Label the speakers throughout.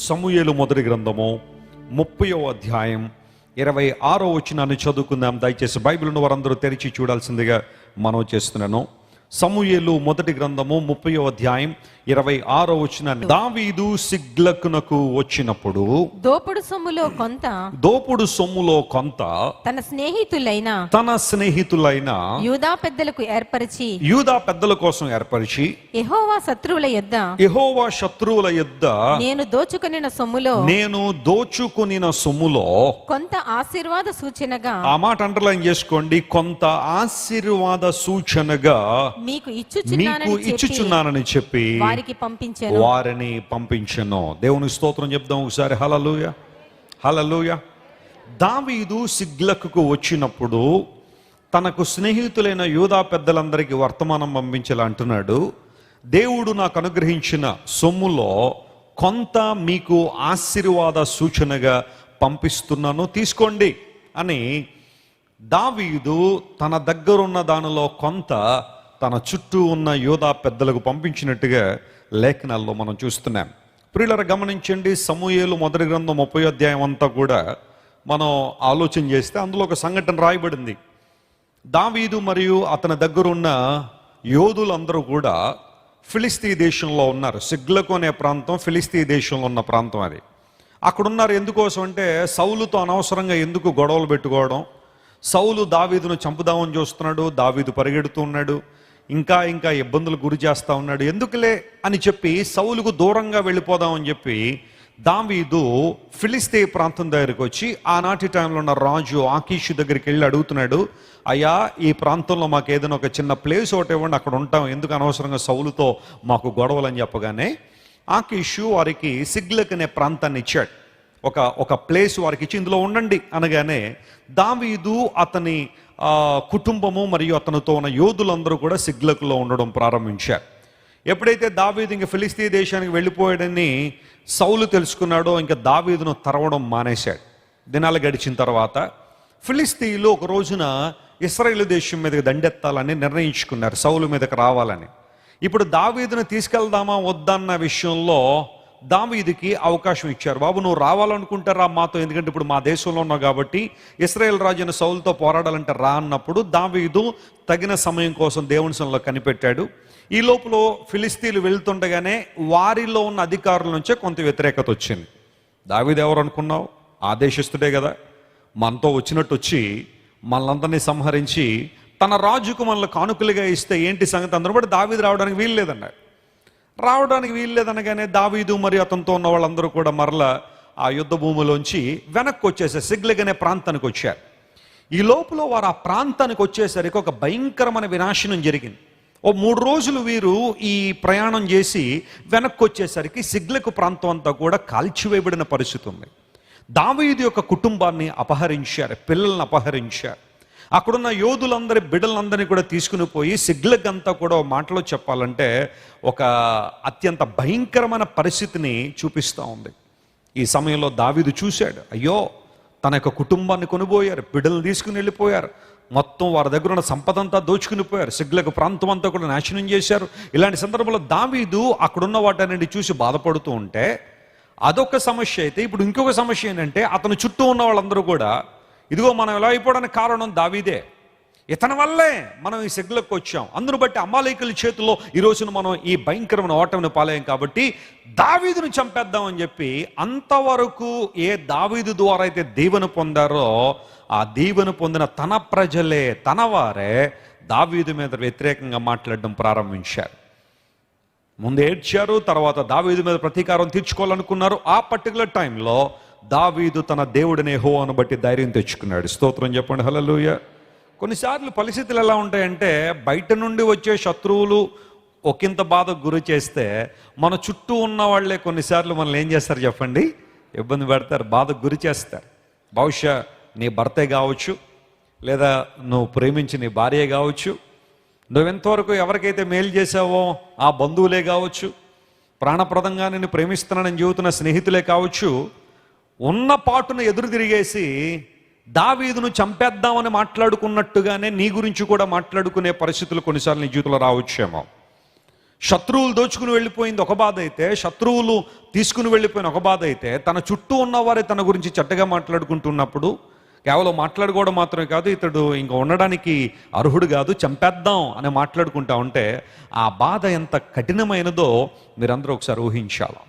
Speaker 1: సమూయేలు మొదటి గ్రంథము 30వ అధ్యాయం 26వ వచనాన్ని చదువుకుందాం. దయచేసి బైబిల్ ఉన్న వారందరూ తెరిచి చూడాల్సిందిగా మనవి చేస్తున్నాను. సమూయేలు మొదటి గ్రంథము 30వ అధ్యాయం 26వ వచనాన్ని. దావీదు సిగ్లకునకు వచ్చినప్పుడు
Speaker 2: దోపుడు సొమ్ములో కొంత తన స్నేహితులైన యూదా పెద్దల కోసం ఏర్పరిచి యెహోవా శత్రువుల యొద్ద నేను దోచుకొనిన సొమ్ములో కొంత ఆశీర్వాద సూచనగా, ఆ మాట అండర్లైన్ చేసుకోండి, కొంత ఆశీర్వాద సూచనగా మీకు ఇచ్చుచున్నానని చెప్పి వారిని పంపించెను. దేవుని స్తోత్రం చెప్దాం ఒకసారి. హల్లెలూయా, హల్లెలూయా. దావీదు సిగ్లకుకు వచ్చినప్పుడు తనకు స్నేహితులైన యూదా పెద్దలందరికీ వర్తమానం పంపించాలి అంటున్నాడు. దేవుడు నాకు అనుగ్రహించిన సొమ్ములో కొంత మీకు ఆశీర్వాద సూచనగా పంపిస్తున్నాను, తీసుకోండి అని దావీదు తన దగ్గరున్న దానిలో కొంత తన చుట్టూ ఉన్న యూదా పెద్దలకు పంపించినట్టుగా లేఖనాల్లో మనం చూస్తున్నాం. ప్రియులారా గమనించండి, సమూయేలు మొదటి గ్రంథం 30వ అధ్యాయం అంతా కూడా మనం ఆలోచన చేస్తే అందులో ఒక సంఘటన రాయబడింది. దావీదు మరియు అతని దగ్గరున్న యోధులందరూ కూడా ఫిలిస్తీ దేశంలో ఉన్నారు. సిగ్లకు అనే ప్రాంతం ఫిలిస్తీ దేశంలో ఉన్న ప్రాంతం అది. అక్కడున్నారు ఎందుకోసం అంటే సౌలుతో అనవసరంగా ఎందుకు గొడవలు పెట్టుకోవడం, సౌలు దావీదును చంపుదామని చూస్తున్నాడు, దావీదు పరిగెడుతూ ఉన్నాడు, ఇంకా ఇబ్బందులు గురి చేస్తూ ఉన్నాడు, ఎందుకులే అని చెప్పి సౌలుకు దూరంగా వెళ్ళిపోదామని చెప్పి దావీదు ఫిలిస్తీ ప్రాంతం దగ్గరికి వచ్చి ఆనాటి టైంలో ఉన్న రాజు ఆకీషు దగ్గరికి వెళ్ళి అడుగుతున్నాడు, అయ్యా ఈ ప్రాంతంలో మాకు ఏదైనా ఒక చిన్న ప్లేస్ ఒకటి ఇవ్వండి, అక్కడ ఉంటాం, ఎందుకు అనవసరంగా సౌలుతో మాకు గొడవలు అని చెప్పగానే ఆకీషు వారికి సిగ్లక్ అనే ప్రాంతాన్ని ఇచ్చాడు. ఒక ప్లేస్ వారికి ఇచ్చి ఇందులో ఉండండి అనగానే దావీదు అతని కుటుంబము మరియు అతనితో ఉన్న యోధులందరూ కూడా సిగ్లకులో ఉండడం ప్రారంభించారు. ఎప్పుడైతే దావీదు ఇంక ఫిలిస్తీ దేశానికి వెళ్ళిపోయాడని సౌలు తెలుసుకున్నాడో ఇంకా దావీదును తరవడం మానేశాడు. దినాలు గడిచిన తర్వాత ఫిలిస్తీయులు ఒక రోజున ఇశ్రాయేలు దేశం మీదకి దండెత్తాలని నిర్ణయించుకున్నారు, సౌలు మీదకి రావాలని. ఇప్పుడు దావీదును తీసుకెళ్దామా వద్దన్న విషయంలో దావీదుకి అవకాశం ఇచ్చారు. బాబు నువ్వు రావాలనుకుంటారా మాతో, ఎందుకంటే ఇప్పుడు మా దేశంలో ఉన్నావు కాబట్టి ఇశ్రాయేల్ రాజును సౌలుతో పోరాడాలంటే రా అన్నప్పుడు దావీదు తగిన సమయం కోసం దేవుని సన్నిధిలో కనిపెట్టాడు. ఈ లోపల ఫిలిస్తీన్లు వెళ్తుండగానే వారిలో ఉన్న అధికారుల నుంచే కొంత వ్యతిరేకత వచ్చింది. దావీదు ఎవరు అనుకున్నావు, ఆదేశిస్తుడే కదా, మనతో వచ్చినట్టు వచ్చి మనలందరినీ సంహరించి తన రాజుకు మనల్ని కానుకలుగా ఇస్తే ఏంటి సంగతి, అందరూ కూడా దావీదు రావడానికి వీల్లేదనగానే దావీదు మరియు అతనితో ఉన్న వాళ్ళందరూ కూడా మరలా ఆ యుద్ధ భూమిలోంచి వెనక్కి వచ్చేసారు, సిగ్లగ్ అనే ప్రాంతానికి వచ్చారు. ఈ లోపల వారు ఆ ప్రాంతానికి వచ్చేసరికి ఒక భయంకరమైన వినాశనం జరిగింది. 3 రోజులు వీరు ఈ ప్రయాణం చేసి వెనక్కి వచ్చేసరికి సిగ్లగ్ ప్రాంతం అంతా కూడా కాల్చివేయబడిన పరిస్థితి ఉంది. దావీదు యొక్క కుటుంబాన్ని అపహరించారు, పిల్లల్ని అపహరించారు. అక్కడున్న యోధులందరి బిడ్డలందరినీ కూడా తీసుకుని పోయి సిగ్లగ్ అంతా కూడా మాటలో చెప్పాలంటే ఒక అత్యంత భయంకరమైన పరిస్థితిని చూపిస్తూ ఉంది. ఈ సమయంలో దావీదు చూశాడు, అయ్యో తన యొక్క కుటుంబాన్ని కొనిపోయారు, బిడ్డలను తీసుకుని వెళ్ళిపోయారు, మొత్తం వారి దగ్గర ఉన్న సంపద అంతా దోచుకుని పోయారు, సిగ్లగ్ ప్రాంతం అంతా కూడా నాశనం చేశారు. ఇలాంటి సందర్భంలో దావీదు అక్కడున్న వాటిని చూసి బాధపడుతూ ఉంటే అదొక సమస్య అయితే, ఇప్పుడు ఇంకొక సమస్య ఏంటంటే అతని చుట్టూ ఉన్న వాళ్ళందరూ కూడా ఇదిగో మనం ఎలా అయిపోవడానికి కారణం దావీదే, ఇతని వల్లే మనం ఈ సిగ్లకు వచ్చాం, అందును బట్టి అమాలేకుల చేతిలో ఈ రోజున మనం ఈ భయంకరమైన ఓటమిని పాలేం కాబట్టి దావీదును చంపేద్దామని చెప్పి అంతవరకు ఏ దావీదు ద్వారా అయితే దీవెన పొందారో ఆ దీవెన పొందిన తన ప్రజలే, తన వారే దావీదు మీద వ్యతిరేకంగా మాట్లాడడం ప్రారంభించారు. ముందు ఏడ్చారు, తర్వాత దావీదు మీద ప్రతీకారం తీర్చుకోవాలనుకున్నారు. ఆ పర్టికులర్ టైంలో దావీదు తన దేవుడిని యెహోవాను బట్టి ధైర్యం తెచ్చుకున్నాడు. స్తోత్రం చెప్పండి, హల్లెలూయా. కొన్నిసార్లు పరిస్థితులు ఎలా ఉంటాయంటే బయట నుండి వచ్చే శత్రువులు ఒకంత బాధకు గురి చేస్తే మన చుట్టూ ఉన్న వాళ్ళే కొన్నిసార్లు మనల్ని ఏం చేస్తారు చెప్పండి, ఇబ్బంది పెడతారు, బాధకు గురి చేస్తారు. బహుశా నీ భర్తే కావచ్చు, లేదా నువ్వు ప్రేమించి నీ భార్యే కావచ్చు, నువ్వెంతవరకు ఎవరికైతే మేలు చేసావో ఆ బంధువులే కావచ్చు, ప్రాణప్రదంగా నిన్ను ప్రేమిస్తున్నానని చెబుతున్న స్నేహితులే కావచ్చు, ఉన్న పాటును ఎదురు తిరిగేసి దావీదును చంపేద్దామని మాట్లాడుకున్నట్టుగానే నీ గురించి కూడా మాట్లాడుకునే పరిస్థితులు కొన్నిసార్లు నీ జీవితంలో రావచ్చేమో.
Speaker 1: శత్రువులు దోచుకుని వెళ్ళిపోయింది ఒక బాధ అయితే, శత్రువులు తీసుకుని వెళ్ళిపోయిన ఒక బాధ అయితే, తన చుట్టూ ఉన్నవారే తన గురించి చెడ్డగా మాట్లాడుకుంటున్నప్పుడు కేవలం మాట్లాడుకోవడం మాత్రమే కాదు, ఇతడు ఇంకా ఉండడానికి అర్హుడు కాదు, చంపేద్దాం అని మాట్లాడుకుంటా ఉంటే ఆ బాధ ఎంత కఠినమైనదో మీరందరూ ఒకసారి ఊహించాలి.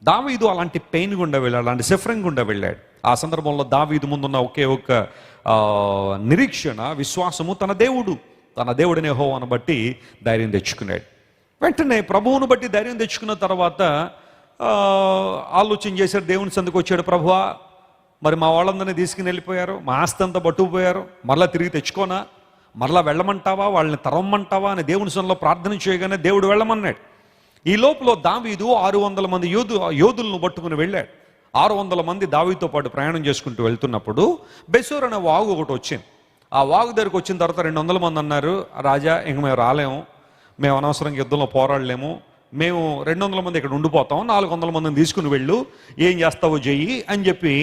Speaker 1: దావీదు అలాంటి పెయిన్ గుండా వెళ్ళాడు, అలాంటి సఫరింగ్ గుండా వెళ్ళాడు. ఆ సందర్భంలో దావీదు ముందున్న ఒకే ఒక నిరీక్షణ, విశ్వాసము తన దేవుడిని యెహోవాను బట్టి ధైర్యం తెచ్చుకున్నాడు. వెంటనే ప్రభువును బట్టి ధైర్యం తెచ్చుకున్న తర్వాత ఆలోచన చేశాడు, దేవుని సందుకు వచ్చాడు. ప్రభువా, మరి మా వాళ్ళందరినీ తీసుకుని వెళ్ళిపోయారు, మా ఆస్తి అంతా పట్టుకుపోయారు, మరలా తిరిగి తెచ్చుకోనా, మరలా వెళ్ళమంటావా, వాళ్ళని తరవమంటావా అని దేవుని సన్నిధిలో ప్రార్థన చేయగానే దేవుడు వెళ్ళమన్నాడు. ఈ లోపల దావీదు 600 మంది యోధులను పట్టుకుని వెళ్ళాడు. 600 మంది దావీదుతో పాటు ప్రయాణం చేసుకుంటూ వెళ్తున్నప్పుడు బెసోర్ అనే వాగు ఒకటి వచ్చింది. ఆ వాగు దగ్గరికి వచ్చిన తర్వాత 200 మంది అన్నారు, రాజా ఇంక మేము రాలేము, మేము అనవసరంగా యుద్ధంలో పోరాడలేము, మేము 200 మంది ఇక్కడ ఉండిపోతాం, 400 మందిని తీసుకుని వెళ్ళు, ఏం చేస్తావో చెయ్యి అని చెప్పి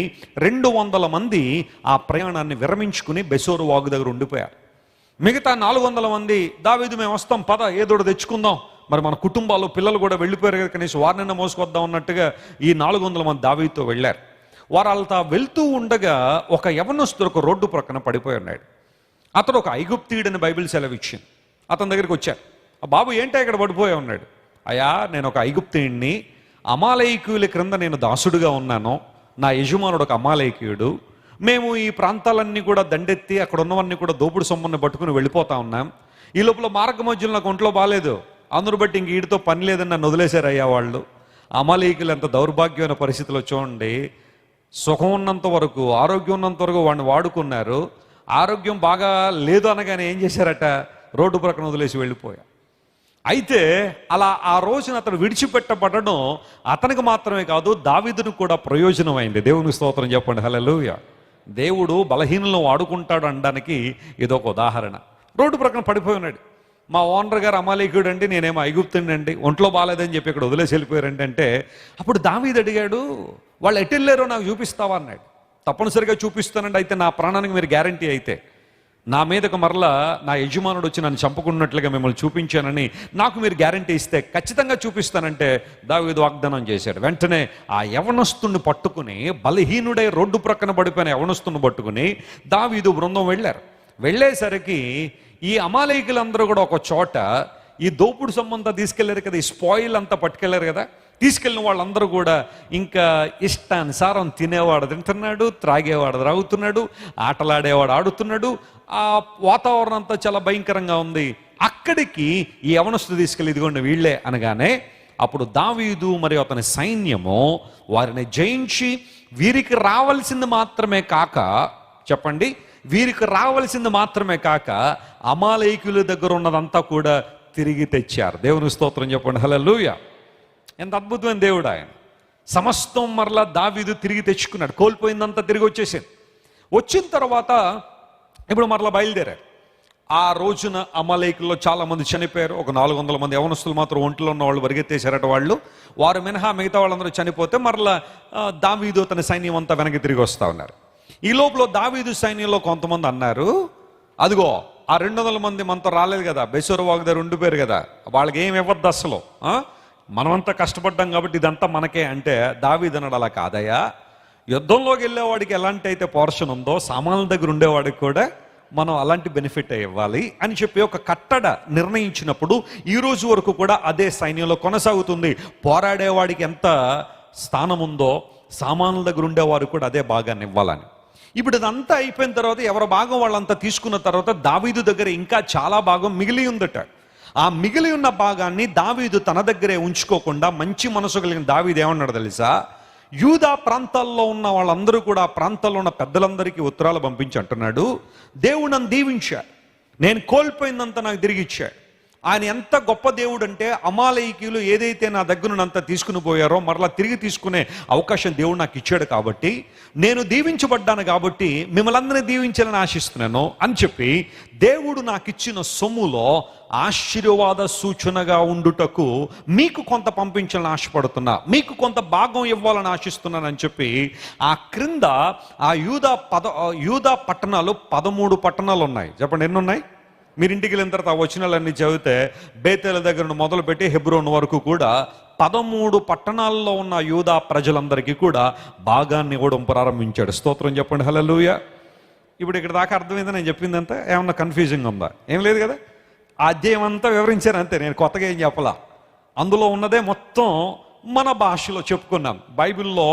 Speaker 1: 200 మంది ఆ ప్రయాణాన్ని విరమించుకుని బెసోరు వాగు దగ్గర ఉండిపోయారు. మిగతా 400 మంది దావీదు మేము వస్తాం, పద ఏదోడు తెచ్చుకుందాం, మరి మన కుటుంబాలు పిల్లలు కూడా వెళ్ళిపోయారు కదా, కనీసం వారినైనా మోసుకొద్దాం అన్నట్టుగా ఈ 400 మంది దావీదుతో వెళ్ళారు. వారు వాళ్ళతో వెళ్తూ ఉండగా ఒక యవనస్తుడు ఒక రోడ్డు ప్రక్కన పడిపోయి ఉన్నాడు. అతడు ఒక ఐగుప్తీయుడని బైబిల్ సెలవిచ్చింది. అతని దగ్గరికి వచ్చారు. ఆ బాబు ఏంటో ఇక్కడ పడిపోయి ఉన్నాడు. అయ్యా, నేను ఒక ఐగుప్తీయుడిని, అమాలేకీయుల క్రింద నేను దాసుడుగా ఉన్నాను, నా యజమానుడు ఒక అమాలేకీయుడు, మేము ఈ ప్రాంతాలన్నీ కూడా దండెత్తి అక్కడ ఉన్నవన్నీ కూడా దోపుడు సొమ్ముని పట్టుకుని వెళ్ళిపోతా ఉన్నాం. ఈ లోపల మార్గ మధ్యలో నాకు ఒంట్లో బాగాలేదు, అందరూ బట్టి ఇంక వీడితో పని లేదని నన్ను వదిలేశారు అయ్యా వాళ్ళు. అమాలేకీయులు ఎంత దౌర్భాగ్యమైన పరిస్థితిలో చూడండి, సుఖం ఉన్నంత వరకు, ఆరోగ్యం ఉన్నంత వరకు వాడిని వాడుకున్నారు, ఆరోగ్యం బాగా లేదు అనగానే ఏం చేశారట, రోడ్డు ప్రక్కన వదిలేసి వెళ్ళిపోయా. అయితే అలా ఆ రోజున అతను విడిచిపెట్టబడడం అతనికి మాత్రమే కాదు, దావీదునికి కూడా ప్రయోజనం అయింది. దేవునికి స్తోత్రం చెప్పండి, హల్లెలూయా. దేవుడు బలహీనలను వాడుకుంటాడు అనడానికి ఇదొక ఉదాహరణ. రోడ్డు ప్రక్కన పడిపోయి ఉన్నాడు. మా ఓనర్ గారు అమాలేకీయుడు అండి, నేనేమో ఐగుప్తుని అండి, ఒంట్లో బాగాలేదని చెప్పి ఇక్కడ వదిలేసి వెళ్ళిపోయారండి అంటే, అప్పుడు దావీదు అడిగాడు, వాళ్ళు ఎటు వెళ్ళారో నాకు చూపిస్తావా అన్నాడు. తప్పనిసరిగా చూపిస్తానండి, అయితే నా ప్రాణానికి మీరు గ్యారంటీ అయితే, నా మీదకు మరలా నా యజమానుడు వచ్చి నన్ను చంపుకున్నట్లుగా మిమ్మల్ని చూపించానని నాకు మీరు గ్యారంటీ ఇస్తే ఖచ్చితంగా చూపిస్తానంటే దావీదు వాగ్దానం చేశాడు. వెంటనే ఆ యవనస్తుని పట్టుకుని, బలహీనుడై రోడ్డు ప్రక్కన పడిపోయిన యవనస్తుని పట్టుకుని దావీదు బృందం వెళ్ళేసరికి ఈ అమాలేకీయులందరూ కూడా ఒక చోట ఈ దోపుడు సొమ్మంతా తీసుకెళ్లారు కదా, ఈ స్పాయిల్ అంతా పట్టుకెళ్లారు కదా, తీసుకెళ్ళిన వాళ్ళందరూ కూడా ఇంకా ఇష్టానుసారం తినేవాడు తింటున్నాడు, త్రాగేవాడు త్రాగుతున్నాడు, ఆటలాడేవాడు ఆడుతున్నాడు. ఆ వాతావరణం అంతా చాలా భయంకరంగా ఉంది. అక్కడికి ఈ యవనస్తుడు తీసుకెళ్ళి ఇదిగోండి వీళ్ళే అనగానే అప్పుడు దావీదు మరియు అతని సైన్యము వారిని జయించి వీరికి రావాల్సింది మాత్రమే కాక, చెప్పండి, వీరికి రావాల్సింది మాత్రమే కాక అమాలేకీయుల దగ్గర ఉన్నదంతా కూడా తిరిగి తెచ్చారు. దేవుని స్తోత్రం చెప్పండి, హల్లెలూయా. ఎంత అద్భుతమైన దేవుడు ఆయన. సమస్తం మరలా దావీదు తిరిగి తెచ్చుకున్నాడు, కోల్పోయిందంతా తిరిగి వచ్చేసింది. వచ్చిన తర్వాత ఇప్పుడు మరలా బయలుదేరారు. ఆ రోజున అమాలేకీయుల్లో చాలా మంది చనిపోయారు. ఒక 400 మంది యవనస్తులు మాత్రం ఒంట్లో ఉన్న వాళ్ళు పరిగెత్తేశారట. వారు మినహా మిగతా వాళ్ళందరూ చనిపోతే మరలా దావీదు తన సైన్యం అంతా వెనక్కి తిరిగి వస్తూ ఉన్నారు. ఈ లోపల దావీదు సైన్యంలో కొంతమంది అన్నారు, అదిగో ఆ 200 మంది మనతో రాలేదు కదా, బెసోరు వాగు దగ్గర ఉండిపోయారు కదా, వాళ్ళకి ఏమి ఇవ్వద్దు అసలు, మనమంతా కష్టపడ్డాం కాబట్టి ఇదంతా మనకే అంటే దావీదు అన్నాడు, అలా కాదయ్యా, యుద్ధంలోకి వెళ్ళేవాడికి ఎలాంటి అయితే పోర్షన్ ఉందో సామాన్ల దగ్గర ఉండేవాడికి కూడా మనం అలాంటి బెనిఫిట్ ఇవ్వాలి అని చెప్పి ఒక కట్టడ నిర్ణయించినప్పుడు ఈ రోజు వరకు కూడా అదే సైన్యంలో కొనసాగుతుంది. పోరాడేవాడికి ఎంత స్థానం ఉందో సామాన్ల దగ్గర ఉండేవారు కూడా అదే భాగాన్ని ఇవ్వాలని. ఇప్పుడు ఇదంతా అయిపోయిన తర్వాత ఎవరి భాగం వాళ్ళంతా తీసుకున్న తర్వాత దావీదు దగ్గర ఇంకా చాలా భాగం మిగిలి ఉందట. ఆ మిగిలి ఉన్న భాగాన్ని దావీదు తన దగ్గరే ఉంచుకోకుండా మంచి మనసు కలిగిన దావీదు ఏమన్నాడు తెలుసా, యూదా ప్రాంతాల్లో ఉన్న వాళ్ళందరూ కూడా ఆ ప్రాంతాల్లో ఉన్న పెద్దలందరికీ ఉత్తరాలు పంపించి అంటున్నాడు, దేవుడు నన్ను దీవించాడు, నేను కోల్పోయిందంతా నాకు తిరిగి ఇచ్చాడు. ఆయన ఎంత గొప్ప దేవుడు అంటే అమాలేకీయులు ఏదైతే నా దగ్గరనంతా తీసుకుని పోయారో మరలా తిరిగి తీసుకునే అవకాశం దేవుడు నాకు ఇచ్చాడు, కాబట్టి నేను దీవించబడ్డాను, కాబట్టి మిమ్మల్ని అందరినీ దీవించాలని ఆశిస్తున్నాను అని చెప్పి దేవుడు నాకు ఇచ్చిన సొమ్ములో ఆశీర్వాద సూచనగా ఉండుటకు మీకు కొంత పంపించాలని ఆశపడుతున్నా, మీకు కొంత భాగం ఇవ్వాలని ఆశిస్తున్నానని చెప్పి ఆ క్రింద ఆ యూదా పట్టణాలు 13 పట్టణాలు ఉన్నాయి. చెప్పండి, ఎన్ని ఉన్నాయి? మీరు ఇంటికి వెళ్ళిన తర్వాత ఆ వచనాలన్నీ చదివితే బేతేల దగ్గర నుండి మొదలుపెట్టి హెబ్రోన్ వరకు కూడా 13 పట్టణాల్లో ఉన్న యూదా ప్రజలందరికీ కూడా భాగాన్ని ఇవ్వడం ప్రారంభించాడు. స్తోత్రం చెప్పండి, హల్లెలూయా. ఇప్పుడు ఇక్కడ దాకా అర్థమైంది నేను చెప్పిందంతా? ఏమన్నా కన్ఫ్యూజింగ్ ఉందా? ఏం లేదు కదా. ఆ అధ్యాయం అంతా వివరించాను అంతే, నేను కొత్తగా ఏం చెప్పలా. అందులో ఉన్నదే మొత్తం మన భాషలో చెప్పుకున్నాం. బైబిల్లో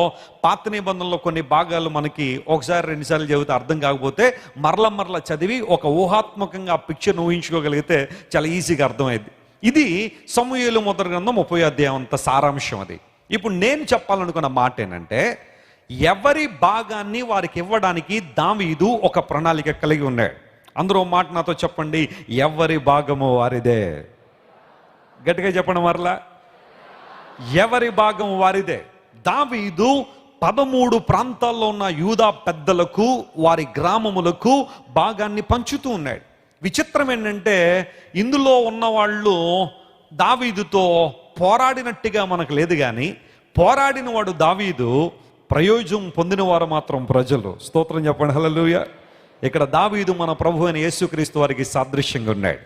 Speaker 1: పాత నిబంధనలో కొన్ని భాగాలు మనకి ఒకసారి రెండుసార్లు చదివితే అర్థం కాకపోతే మరల చదివి ఒక ఊహాత్మకంగా ఆ పిక్చర్ను ఊహించుకోగలిగితే చాలా ఈజీగా అర్థమైంది. ఇది సమూయేలు మొదటి గ్రంథం 30వ అధ్యాయం అంత సారాంశం అది. ఇప్పుడు నేను చెప్పాలనుకున్న మాట ఏంటంటే, ఎవరి భాగాన్ని వారికి ఇవ్వడానికి దావీదు ఒక ప్రణాళిక కలిగి ఉన్నాడు. అందరూ మాట నాతో చెప్పండి, ఎవరి భాగము వారిదే. గట్టిగా చెప్పండి మరలా, ఎవరి భాగం వారిదే. దావీదు 13 ప్రాంతాల్లో ఉన్న యూదా పెద్దలకు వారి గ్రామములకు భాగాన్ని పంచుతూ ఉన్నాడు. విచిత్రం ఏంటంటే, ఇందులో ఉన్నవాళ్ళు దావీదుతో పోరాడినట్టుగా మనకు లేదు, కానీ పోరాడిన వాడు దావీదు, ప్రయోజనం పొందిన వారు మాత్రం ప్రజలు. స్తోత్రం చెప్పండి, హల్లెలూయా. ఇక్కడ దావీదు మన ప్రభు అయిన యేసుక్రీస్తు వారికి సాదృశ్యంగా ఉన్నాడు.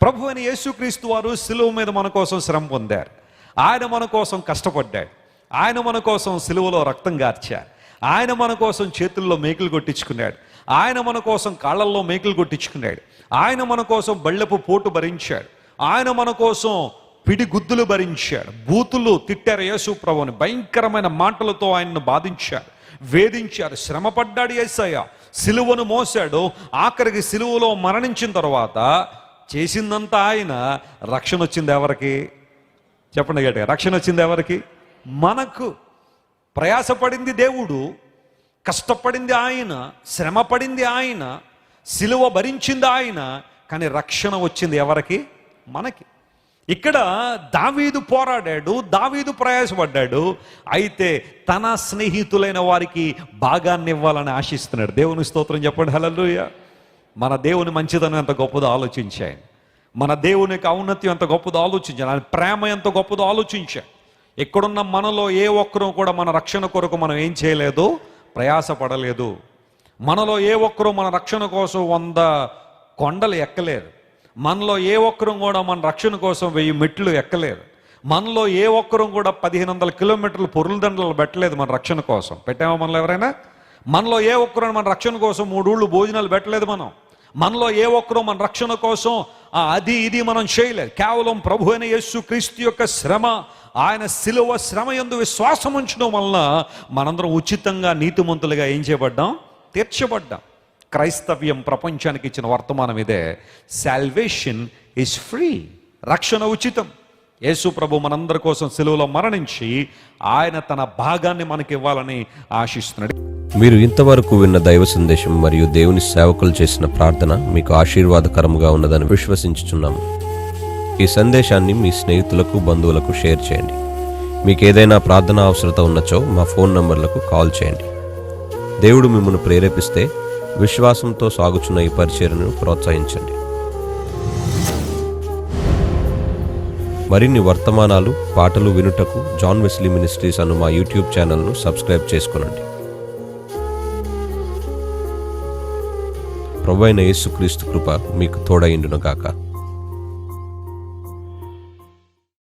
Speaker 1: ప్రభు అయిన యేసుక్రీస్తు వారు సిలువ మీద మన కోసం శ్రమ పొందారు. ఆయన మన కోసం కష్టపడ్డాడు. ఆయన మన కోసం సిలువలో రక్తం గార్చాడు. ఆయన మన కోసం చేతుల్లో మేకులు కొట్టించుకున్నాడు. ఆయన మన కోసం కాళ్ళల్లో మేకులు కొట్టించుకున్నాడు. ఆయన మన కోసం బళ్ళెపు పోటు భరించాడు. ఆయన మన కోసం పిడి గుద్దులు భరించాడు. బూతులు తిట్టారు యేసు ప్రభువుని, భయంకరమైన మాటలతో ఆయన్ను బాధించారు, వేధించారు, శ్రమపడ్డాడు యేసయ్య. సిలువను మోసాడు. ఆఖరికి సిలువలో మరణించిన తర్వాత చేసిందంతా ఆయన. రక్షణ వచ్చింది ఎవరికి? చెప్పండి గట్టిగా, రక్షణ వచ్చింది ఎవరికి? మనకు. ప్రయాసపడింది దేవుడు, కష్టపడింది ఆయన, శ్రమ పడింది ఆయన, సిలువ భరించింది ఆయన, కానీ రక్షణ వచ్చింది ఎవరికి? మనకి. ఇక్కడ దావీదు పోరాడాడు, దావీదు ప్రయాసపడ్డాడు. అయితే తన స్నేహితులైన వారికి భాగాన్ని ఇవ్వాలని ఆశిస్తున్నాడు. దేవుని స్తోత్రం చెప్పండి, హల్లెలూయా. మన దేవుని మంచిదనం ఎంత గొప్పదో ఆలోచించాను. మన దేవుని యొక్క ఔన్నత్యం ఎంత గొప్పదో ఆలోచించాను. ఆయన ప్రేమ ఎంత గొప్పదో ఆలోచించాను. ఎక్కడున్న మనలో ఏ ఒక్కరూ కూడా మన రక్షణ కొరకు మనం ఏం చేయలేదు, ప్రయాసపడలేదు. మనలో ఏ ఒక్కరూ మన రక్షణ కోసం 100 కొండలు ఎక్కలేదు. మనలో ఏ ఒక్కరూ కూడా మన రక్షణ కోసం 1000 మెట్లు ఎక్కలేదు. మనలో ఏ ఒక్కరూ కూడా 1500 కిలోమీటర్లు పొరుల దండలు పెట్టలేదు మన రక్షణ కోసం. పెట్టామా మనలో ఎవరైనా? మనలో ఏ ఒక్కరూ మన రక్షణ కోసం 3 ఊళ్ళు భోజనాలు పెట్టలేదు మనం. మనలో ఏ ఒక్కరూ మన రక్షణ కోసం అది ఇది మనం చేయలేదు. కేవలం ప్రభు అయిన యేసు క్రీస్తు యొక్క శ్రమ, ఆయన సిలువ శ్రమ యందు విశ్వాసం ఉంచడం వలన మనందరం ఉచితంగా నీతిమంతులుగా ఏం చేయబడ్డాం? తీర్చబడ్డాం. క్రైస్తవ్యం ప్రపంచానికి ఇచ్చిన వర్తమానం ఇదే. Salvation is free. రక్షణ ఉచితం. యేసు ప్రభు మనందరి కోసం సిలువలో మరణించి ఆయన తన భాగాన్ని మనకి ఇవ్వాలని ఆశిస్తున్నాడు.
Speaker 3: మీరు ఇంతవరకు విన్న దైవ సందేశం మరియు దేవుని సేవకులు చేసిన ప్రార్థన మీకు ఆశీర్వాదకరముగా ఉన్నదని విశ్వసించుచున్నాము. ఈ సందేశాన్ని మీ స్నేహితులకు, బంధువులకు షేర్ చేయండి. మీకు ఏదైనా ప్రార్థన అవసరత ఉన్నచో మా ఫోన్ నంబర్లకు కాల్ చేయండి. దేవుడు మిమ్మల్ని ప్రేరేపిస్తే విశ్వాసంతో సాగుచున్న ఈ పరిచర్యను ప్రోత్సహించండి. మరిన్ని వర్తమానాలు, పాటలు వినుటకు జాన్ వెస్లీ మినిస్ట్రీస్ అను మా యూట్యూబ్ ఛానల్ను సబ్స్క్రైబ్ చేసుకొనండి. ప్రభువైన యేసుక్రీస్తు కృప మీకు తోడైండును గాక.